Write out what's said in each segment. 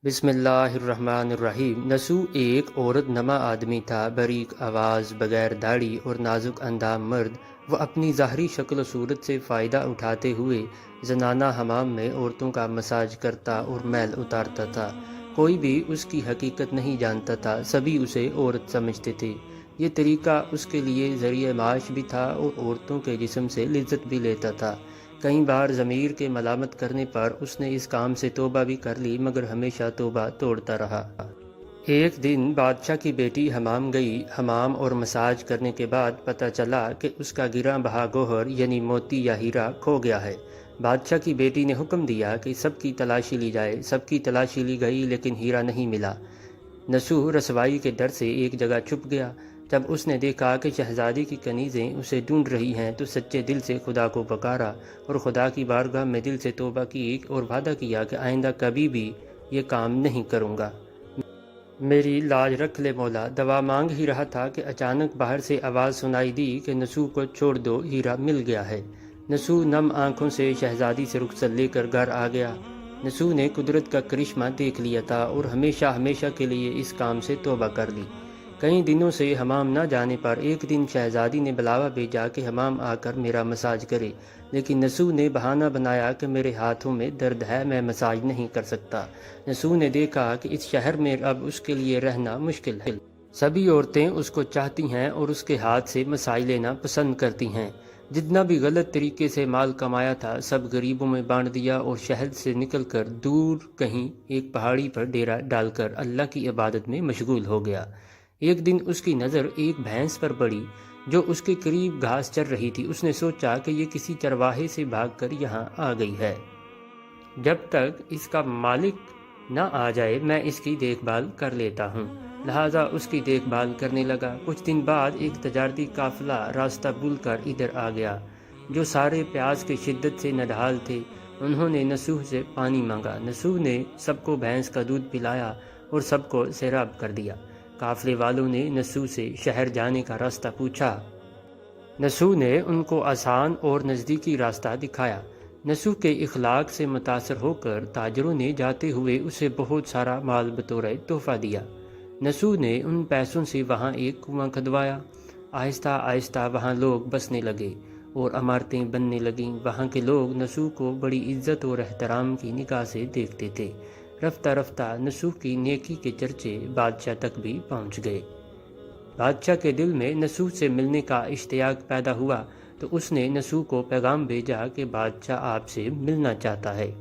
بسم اللہ الرحمن الرحیم۔ نسو ایک عورت نما آدمی تھا، باریک آواز، بغیر داڑھی اور نازک اندام مرد۔ وہ اپنی ظاہری شکل و صورت سے فائدہ اٹھاتے ہوئے زنانہ حمام میں عورتوں کا مساج کرتا اور میل اتارتا تھا۔ کوئی بھی اس کی حقیقت نہیں جانتا تھا، سبھی اسے عورت سمجھتے تھے۔ یہ طریقہ اس کے لیے ذریعہ معاش بھی تھا اور عورتوں کے جسم سے لذت بھی لیتا تھا۔ کئی بار ضمیر کے ملامت کرنے پر اس نے اس کام سے توبہ بھی کر لی، مگر ہمیشہ توبہ توڑتا رہا۔ ایک دن بادشاہ کی بیٹی حمام گئی۔ حمام اور مساج کرنے کے بعد پتہ چلا کہ اس کا گراں بہا گوہر یعنی موتی یا ہیرا کھو گیا ہے۔ بادشاہ کی بیٹی نے حکم دیا کہ سب کی تلاشی لی جائے۔ سب کی تلاشی لی گئی لیکن ہیرا نہیں ملا۔ نسو رسوائی کے ڈر سے ایک جگہ چھپ گیا۔ جب اس نے دیکھا کہ شہزادی کی کنیزیں اسے ڈھونڈ رہی ہیں تو سچے دل سے خدا کو پکارا اور خدا کی بارگاہ میں دل سے توبہ کی اور وعدہ کیا کہ آئندہ کبھی بھی یہ کام نہیں کروں گا۔ میری لاج رکھ لے مولا۔ دوا مانگ ہی رہا تھا کہ اچانک باہر سے آواز سنائی دی کہ نسو کو چھوڑ دو، ہیرا مل گیا ہے۔ نسو نم آنکھوں سے شہزادی سے رخصت لے کر گھر آ گیا۔ نسو نے قدرت کا کرشمہ دیکھ لیا تھا اور ہمیشہ ہمیشہ کے لیے اس کام سے توبہ کر لی۔ کئی دنوں سے حمام نہ جانے پر ایک دن شہزادی نے بلاوا بھیجا کہ حمام آ کر میرا مساج کرے، لیکن نسو نے بہانہ بنایا کہ میرے ہاتھوں میں درد ہے، میں مساج نہیں کر سکتا۔ نسو نے دیکھا کہ اس شہر میں اب اس کے لیے رہنا مشکل ہے۔ سبھی عورتیں اس کو چاہتی ہیں اور اس کے ہاتھ سے مساج لینا پسند کرتی ہیں۔ جتنا بھی غلط طریقے سے مال کمایا تھا سب غریبوں میں بانٹ دیا اور شہر سے نکل کر دور کہیں ایک پہاڑی پر ڈیرا ڈال کر اللہ کی عبادت میں مشغول ہو گیا۔ ایک دن اس کی نظر ایک بھینس پر پڑی جو اس کے قریب گھاس چر رہی تھی۔ اس نے سوچا کہ یہ کسی چرواہے سے بھاگ کر یہاں آ گئی ہے۔ جب تک اس کا مالک نہ آ جائے میں اس کی دیکھ بھال کر لیتا ہوں۔ لہٰذا اس کی دیکھ بھال کرنے لگا۔ کچھ دن بعد ایک تجارتی قافلہ راستہ بھول کر ادھر آ گیا جو سارے پیاس کی شدت سے نڈھال تھے۔ انہوں نے نسو سے پانی مانگا۔ نسو نے سب کو بھینس کا دودھ پلایا اور سب کو سیراب کر دیا۔ قافلے والوں نے نسو سے شہر جانے کا راستہ پوچھا۔ نسو نے ان کو آسان اور نزدیکی راستہ دکھایا۔ نسو کے اخلاق سے متاثر ہو کر تاجروں نے جاتے ہوئے اسے بہت سارا مال بطور تحفہ دیا۔ نسو نے ان پیسوں سے وہاں ایک کنواں کھدوایا۔ آہستہ آہستہ وہاں لوگ بسنے لگے اور عمارتیں بننے لگیں۔ وہاں کے لوگ نسو کو بڑی عزت اور احترام کی نگاہ سے دیکھتے تھے۔ رفتہ رفتہ نسو کی نیکی کے چرچے بادشاہ تک بھی پہنچ گئے۔ بادشاہ کے دل میں نسو سے ملنے کا اشتیاق پیدا ہوا تو اس نے نسو کو پیغام بھیجا کہ بادشاہ آپ سے ملنا چاہتا ہے،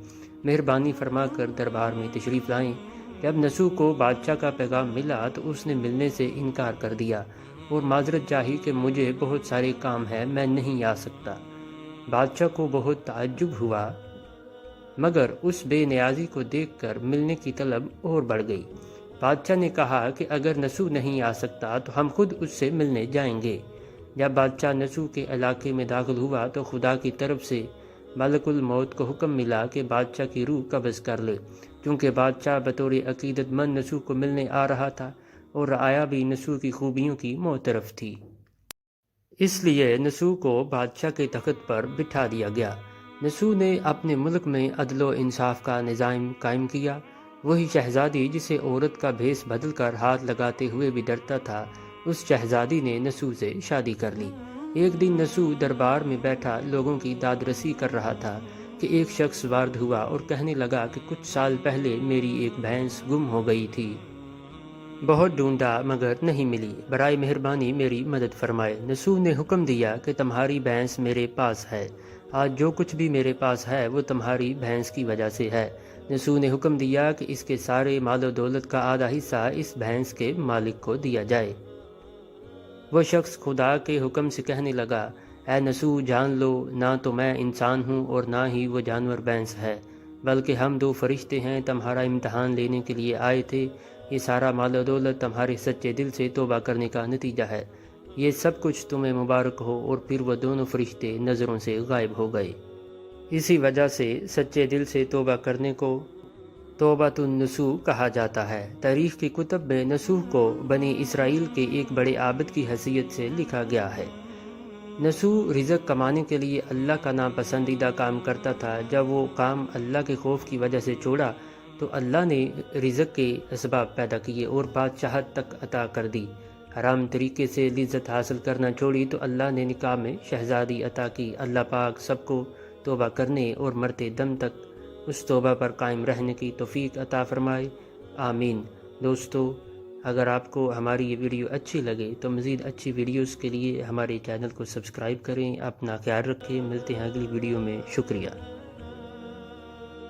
مہربانی فرما کر دربار میں تشریف لائیں۔ جب نسو کو بادشاہ کا پیغام ملا تو اس نے ملنے سے انکار کر دیا اور معذرت چاہی کہ مجھے بہت سارے کام ہیں، میں نہیں آ سکتا۔ بادشاہ کو بہت تعجب ہوا، مگر اس بے نیازی کو دیکھ کر ملنے کی طلب اور بڑھ گئی۔ بادشاہ نے کہا کہ اگر نسو نہیں آ سکتا تو ہم خود اس سے ملنے جائیں گے۔ جب بادشاہ نسو کے علاقے میں داخل ہوا تو خدا کی طرف سے ملک الموت کو حکم ملا کہ بادشاہ کی روح قبض کر لے، چونکہ بادشاہ بطور عقیدت مند نسو کو ملنے آ رہا تھا اور رعایا بھی نسو کی خوبیوں کی معترف تھی۔ اس لیے نسو کو بادشاہ کے تخت پر بٹھا دیا گیا۔ نسو نے اپنے ملک میں عدل و انصاف کا نظام قائم کیا۔ وہی شہزادی جسے عورت کا بھیس بدل کر ہاتھ لگاتے ہوئے بھی ڈرتا تھا، اس شہزادی نے نسو سے شادی کر لی۔ ایک دن نسو دربار میں بیٹھا لوگوں کی داد رسی کر رہا تھا کہ ایک شخص وارد ہوا اور کہنے لگا کہ کچھ سال پہلے میری ایک بھینس گم ہو گئی تھی۔ بہت ڈھونڈا مگر نہیں ملی، برائے مہربانی میری مدد فرمائے۔ نسو نے حکم دیا کہ تمہاری بھینس میرے پاس ہے۔ آج جو کچھ بھی میرے پاس ہے وہ تمہاری بھینس کی وجہ سے ہے۔ نسو نے حکم دیا کہ اس کے سارے مال و دولت کا آدھا حصہ اس بھینس کے مالک کو دیا جائے۔ وہ شخص خدا کے حکم سے کہنے لگا، اے نسو جان لو، نہ تو میں انسان ہوں اور نہ ہی وہ جانور بھینس ہے، بلکہ ہم دو فرشتے ہیں، تمہارا امتحان لینے کے لیے آئے تھے۔ یہ سارا مال و دولت تمہارے سچے دل سے توبہ کرنے کا نتیجہ ہے۔ یہ سب کچھ تمہیں مبارک ہو۔ اور پھر وہ دونوں فرشتے نظروں سے غائب ہو گئے۔ اسی وجہ سے سچے دل سے توبہ کرنے کو توبۃ النسوح کہا جاتا ہے۔ تاریخ کی کتب میں نسوح کو بنی اسرائیل کے ایک بڑے عابد کی حیثیت سے لکھا گیا ہے۔ نسوح رزق کمانے کے لیے اللہ کا ناپسندیدہ کام کرتا تھا۔ جب وہ کام اللہ کے خوف کی وجہ سے چھوڑا تو اللہ نے رزق کے اسباب پیدا کیے اور بادشاہت تک عطا کر دی۔ حرام طریقے سے لذت حاصل کرنا چھوڑی تو اللہ نے نکاح میں شہزادی عطا کی۔ اللہ پاک سب کو توبہ کرنے اور مرتے دم تک اس توبہ پر قائم رہنے کی توفیق عطا فرمائے، آمین۔ دوستو، اگر آپ کو ہماری یہ ویڈیو اچھی لگے تو مزید اچھی ویڈیوز کے لیے ہمارے چینل کو سبسکرائب کریں۔ اپنا خیال رکھیں، ملتے ہیں اگلی ویڈیو میں، شکریہ۔